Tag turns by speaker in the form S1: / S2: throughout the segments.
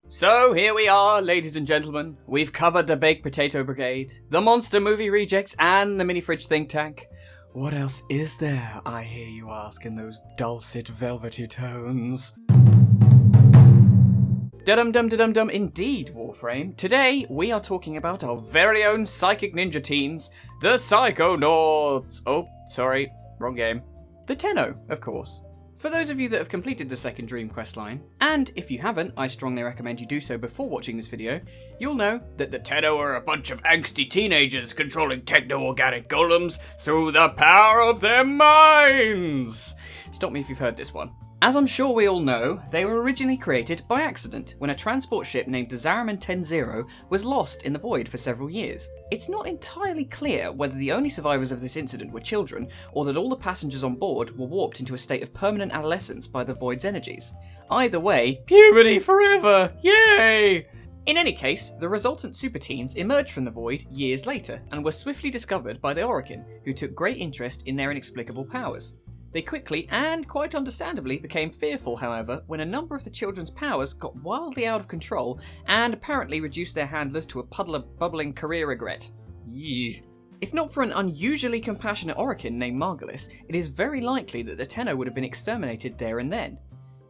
S1: So here we are, ladies and gentlemen. We've covered the Baked Potato Brigade, the Monster Movie Rejects, and the Mini Fridge Think Tank. What else is there, I hear you ask in those dulcet, velvety tones? Da-dum-dum-da-dum-dum indeed, Warframe. Today, we are talking about our very own psychic ninja teens, the Psychonauts. Oh, sorry, wrong game. The Tenno, of course. For those of you that have completed the second Dream Quest line, and if you haven't, I strongly recommend you do so before watching this video, you'll know that the Tenno are a bunch of angsty teenagers controlling techno-organic golems through the power of their minds! Stop me if you've heard this one. As I'm sure we all know, they were originally created by accident when a transport ship named the Zaraman 10-0 was lost in the void for several years. It's not entirely clear whether the only survivors of this incident were children, or that all the passengers on board were warped into a state of permanent adolescence by the void's energies. Either way, puberty forever! Yay! In any case, the resultant super teens emerged from the void years later, and were swiftly discovered by the Orokin, who took great interest in their inexplicable powers. They quickly, and quite understandably, became fearful, however, when a number of the children's powers got wildly out of control and apparently reduced their handlers to a puddle of bubbling career regret. Yee. If not for an unusually compassionate Orokin named Margulis, it is very likely that the Tenno would have been exterminated there and then.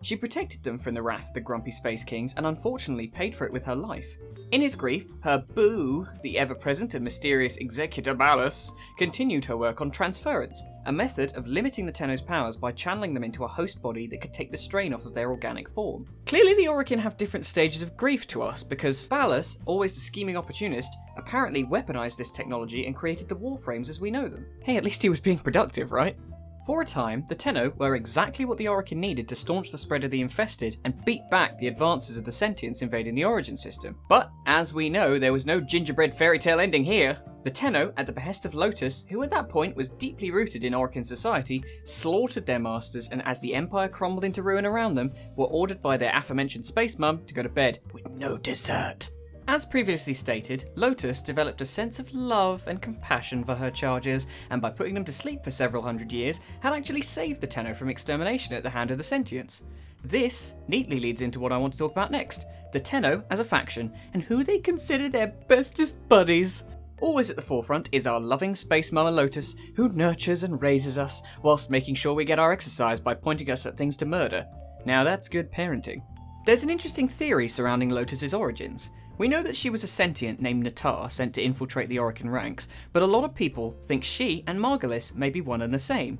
S1: She protected them from the wrath of the grumpy Space Kings and unfortunately paid for it with her life. In his grief, her boo, the ever-present and mysterious Executor Ballas, continued her work on transference, a method of limiting the Tenno's powers by channeling them into a host body that could take the strain off of their organic form. Clearly the Orokin have different stages of grief to us, because Ballas, always the scheming opportunist, apparently weaponized this technology and created the Warframes as we know them. Hey, at least he was being productive, right? For a time, the Tenno were exactly what the Orokin needed to staunch the spread of the infested and beat back the advances of the sentients invading the Origin system. But, as we know, there was no gingerbread fairy tale ending here. The Tenno, at the behest of Lotus, who at that point was deeply rooted in Orokin society, slaughtered their masters, and as the Empire crumbled into ruin around them, were ordered by their aforementioned space mum to go to bed with no dessert. As previously stated, Lotus developed a sense of love and compassion for her charges, and by putting them to sleep for several hundred years, had actually saved the Tenno from extermination at the hand of the sentients. This neatly leads into what I want to talk about next, the Tenno as a faction, and who they consider their bestest buddies. Always at the forefront is our loving space mama Lotus, who nurtures and raises us, whilst making sure we get our exercise by pointing us at things to murder. Now that's good parenting. There's an interesting theory surrounding Lotus's origins. We know that she was a sentient named Natar sent to infiltrate the Orokin ranks, but a lot of people think she and Margulis may be one and the same.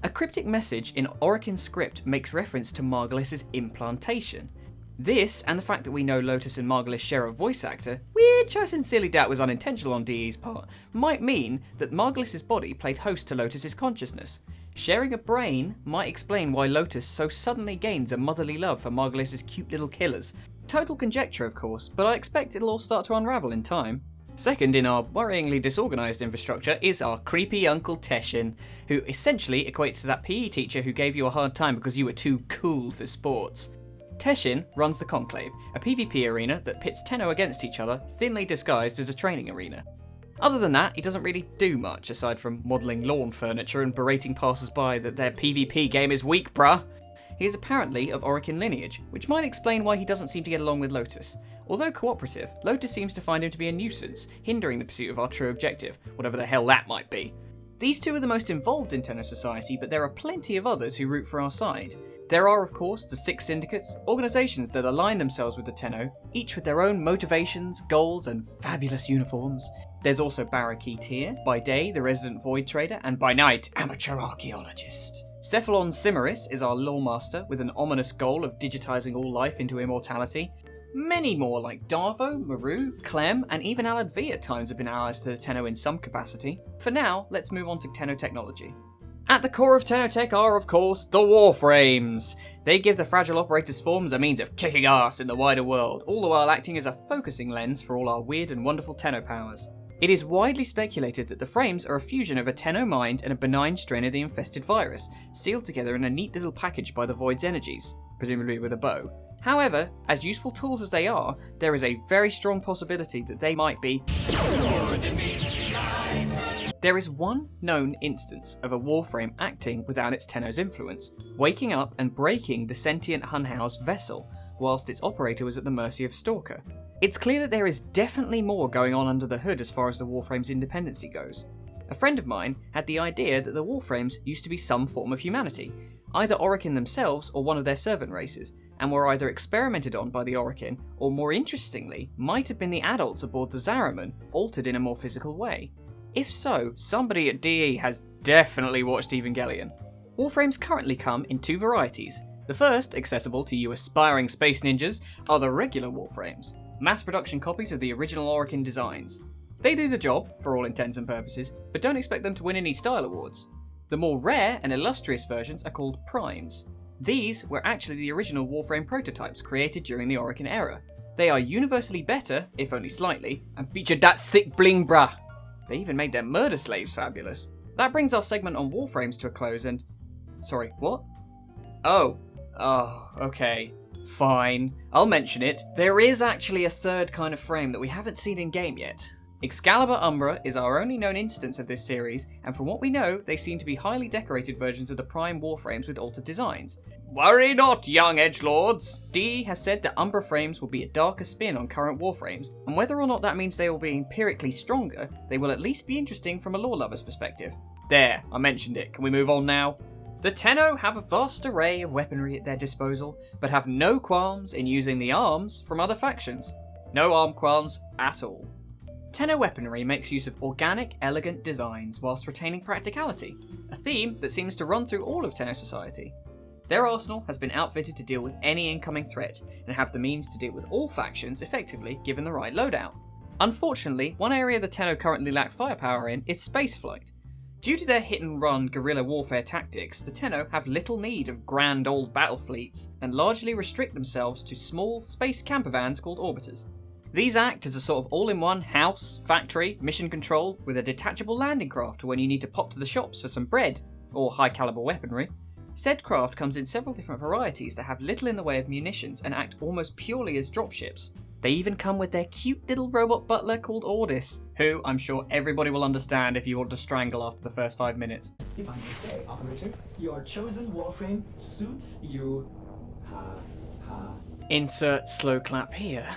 S1: A cryptic message in Orokin script makes reference to Margulis's implantation. This, and the fact that we know Lotus and Margulis share a voice actor, which I sincerely doubt was unintentional on DE's part, might mean that Margulis's body played host to Lotus's consciousness. Sharing a brain might explain why Lotus so suddenly gains a motherly love for Margulis's cute little killers. Total conjecture, of course, but I expect it'll all start to unravel in time. Second in our worryingly disorganised infrastructure is our creepy Uncle Teshon, who essentially equates to that PE teacher who gave you a hard time because you were too cool for sports. Teshon runs the Conclave, a PvP arena that pits Tenno against each other, thinly disguised as a training arena. Other than that, he doesn't really do much aside from modelling lawn furniture and berating passers-by that their PvP game is weak, bruh. He is apparently of Orokin lineage, which might explain why he doesn't seem to get along with Lotus. Although cooperative, Lotus seems to find him to be a nuisance, hindering the pursuit of our true objective, whatever the hell that might be. These two are the most involved in Tenno society, but there are plenty of others who root for our side. There are, of course, the 6 Syndicates, organisations that align themselves with the Tenno, each with their own motivations, goals, and fabulous uniforms. There's also Barakit here, by day the resident void trader, and by night, amateur archaeologist. Cephalon Cimaris is our lawmaster, with an ominous goal of digitising all life into immortality. Many more like Darvo, Maru, Clem, and even Alad V at times have been allies to the Tenno in some capacity. For now, let's move on to Tenno Technology. At the core of Tenno Tech are, of course, the Warframes. They give the fragile operators' forms a means of kicking ass in the wider world, all the while acting as a focusing lens for all our weird and wonderful Tenno powers. It is widely speculated that the frames are a fusion of a Tenno mind and a benign strain of the infested virus, sealed together in a neat little package by the Void's energies, presumably with a bow. However, as useful tools as they are, there is a very strong possibility that they might be more than meets the eye. There is one known instance of a Warframe acting without its Tenno's influence, waking up and breaking the sentient Hunhau's vessel, whilst its operator was at the mercy of Stalker. It's clear that there is definitely more going on under the hood as far as the Warframe's independency goes. A friend of mine had the idea that the Warframes used to be some form of humanity, either Orokin themselves or one of their servant races, and were either experimented on by the Orokin, or more interestingly, might have been the adults aboard the Zariman, altered in a more physical way. If so, somebody at DE has definitely watched Evangelion. Warframes currently come in two varieties. The first, accessible to you aspiring space ninjas, are the regular Warframes, mass production copies of the original Orokin designs. They do the job, for all intents and purposes, but don't expect them to win any style awards. The more rare and illustrious versions are called Primes. These were actually the original Warframe prototypes created during the Orokin era. They are universally better, if only slightly, and featured that sick bling brah. They even made their murder slaves fabulous. That brings our segment on Warframes to a close and... Sorry, what? Oh, okay. Fine. I'll mention it. There is actually a third kind of frame that we haven't seen in game yet. Excalibur Umbra is our only known instance of this series, and from what we know, they seem to be highly decorated versions of the Prime Warframes with altered designs. Worry not, young edgelords! DE has said that Umbra frames will be a darker spin on current Warframes, and whether or not that means they will be empirically stronger, they will at least be interesting from a lore lover's perspective. There, I mentioned it. Can we move on now? The Tenno have a vast array of weaponry at their disposal, but have no qualms in using the arms from other factions. No arm qualms at all. Tenno weaponry makes use of organic, elegant designs whilst retaining practicality, a theme that seems to run through all of Tenno society. Their arsenal has been outfitted to deal with any incoming threat, and have the means to deal with all factions effectively given the right loadout. Unfortunately, one area the Tenno currently lack firepower in is spaceflight. Due to their hit-and-run guerrilla warfare tactics, the Tenno have little need of grand old battle fleets, and largely restrict themselves to small space camper vans called orbiters. These act as a sort of all-in-one house, factory, mission control, with a detachable landing craft when you need to pop to the shops for some bread, or high-caliber weaponry. Said craft comes in several different varieties that have little in the way of munitions and act almost purely as dropships. They even come with their cute little robot butler called Ordis, who I'm sure everybody will understand if you want to strangle after the first 5 minutes.
S2: If I may say, operator, your chosen Warframe suits you. Ha, ha.
S1: Insert slow clap here.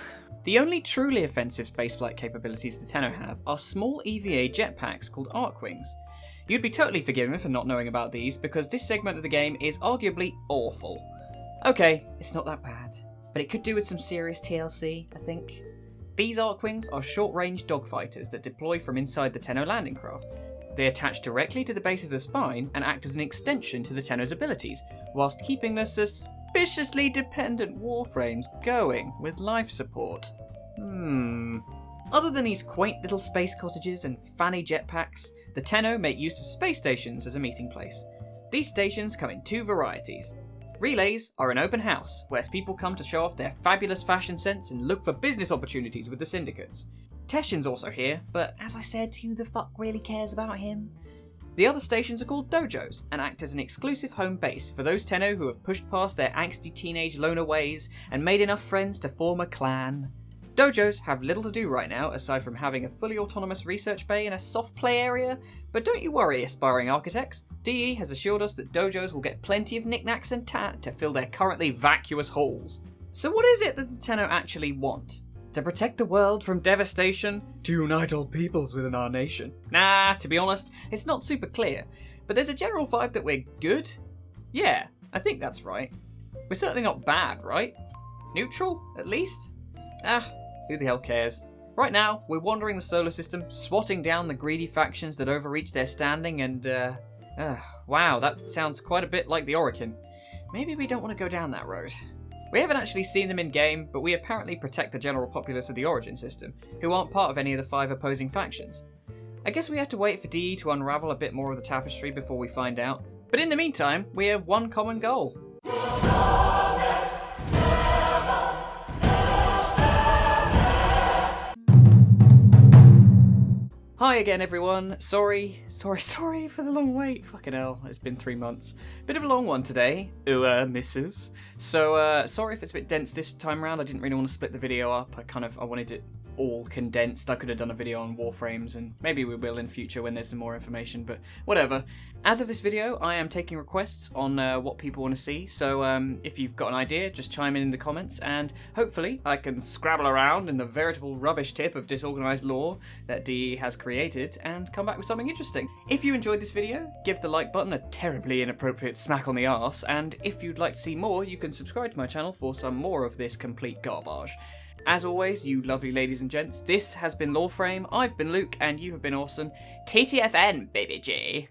S1: The only truly offensive spaceflight capabilities the Tenno have are small EVA jetpacks called Ark Wings. You'd be totally forgiven for not knowing about these because this segment of the game is arguably awful. Okay, it's not that bad, but it could do with some serious TLC, I think. These Ark Wings are short-range dogfighters that deploy from inside the Tenno landing crafts. They attach directly to the base of the spine and act as an extension to the Tenno's abilities, whilst keeping the suspiciously dependent Warframes going with life support. Other than these quaint little space cottages and fanny jetpacks, the Tenno make use of space stations as a meeting place. These stations come in two varieties. Relays are an open house, where people come to show off their fabulous fashion sense and look for business opportunities with the Syndicates. Teshon's also here, but as I said, who the fuck really cares about him? The other stations are called dojos, and act as an exclusive home base for those Tenno who have pushed past their angsty teenage loner ways and made enough friends to form a clan. Dojos have little to do right now, aside from having a fully autonomous research bay and a soft play area, but don't you worry, aspiring architects. DE has assured us that dojos will get plenty of knickknacks and tat to fill their currently vacuous halls. So what is it that the Tenno actually want? To protect the world from devastation? To unite all peoples within our nation? Nah, to be honest, it's not super clear, but there's a general vibe that we're good? Yeah, I think that's right. We're certainly not bad, right? Neutral, at least? Who the hell cares? Right now, we're wandering the solar system, swatting down the greedy factions that overreach their standing and, wow, that sounds quite a bit like the Orokin. Maybe we don't want to go down that road. We haven't actually seen them in game, but we apparently protect the general populace of the Origin system, who aren't part of any of the 5 opposing factions. I guess we have to wait for DE to unravel a bit more of the tapestry before we find out, but in the meantime, we have one common goal. Hi again, everyone. Sorry for the long wait. Fucking hell, it's been 3 months. Bit of a long one today. Misses. So, sorry if it's a bit dense this time around. I didn't really want to split the video up. I wanted it all condensed. I could have done a video on Warframes, and maybe we will in future when there's some more information, but whatever. As of this video, I am taking requests on what people want to see, so if you've got an idea, just chime in the comments, and hopefully I can scrabble around in the veritable rubbish tip of disorganised lore that DE has created, and come back with something interesting. If you enjoyed this video, give the like button a terribly inappropriate smack on the arse, and if you'd like to see more, you can subscribe to my channel for some more of this complete garbage. As always, you lovely ladies and gents, this has been Loreframe, I've been Luke, and you have been awesome. TTFN, baby G.